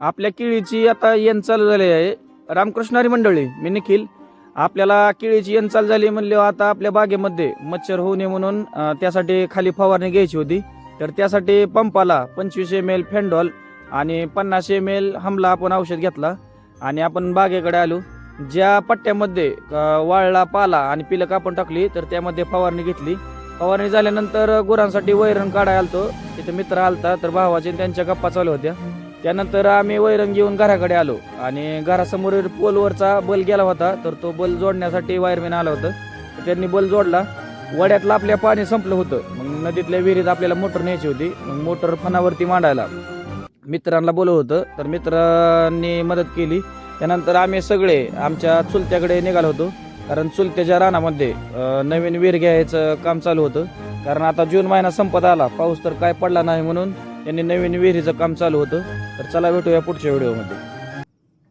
आपल्या केळीची आता येण चालू झाली आहे. रामकृष्ण हरी मंडळी, मी निखिल. आपल्याला केळीची येण चालू झाली म्हणले आता आपल्या बागेमध्ये मच्छर होऊ नये म्हणून त्यासाठी खाली फवारणी घ्यायची होती. तर त्यासाठी पंपाला 25 ml फेंडॉल आणि 50 ml हमला आपण औषध घेतला आणि आपण बागेकडे आलो. ज्या पट्ट्यामध्ये वाळला पाला आणि पिलक आपण टाकली तर त्यामध्ये फवारणी घेतली. फवारणी झाल्यानंतर गुरांसाठी वैरण काढायला आलतो. तिथे मित्र आलता तर भावाचे त्यांच्या गप्पा चालू होत्या. त्यानंतर आम्ही वैरण घेऊन घराकडे आलो आणि घरासमोर पोलवरचा बल गेला होता तर तो बल जोडण्यासाठी वायरमॅन आला होता. त्यांनी बल जोडला. वड्यातलं आपल्या पाणी संपलं होतं. मग नदीतल्या विहिरीत आपल्याला मोटर न्यायची होती. मग मोटर फणावरती मांडायला मित्रांना बोलवलं होतं तर मित्रांनी मदत केली. त्यानंतर आम्ही सगळे आमच्या चुलत्याकडे निघालो होतो कारण चुलत्याच्या रानामध्ये नवीन विहीर घ्यायचं काम चालू होतं. कारण आता जून महिना संपत आला, पाऊस तर काय पडला नाही म्हणून त्यांनी नवीन विहिरीचं काम चालू होतं. तर चला भेटूया पुढच्या व्हिडिओमध्ये.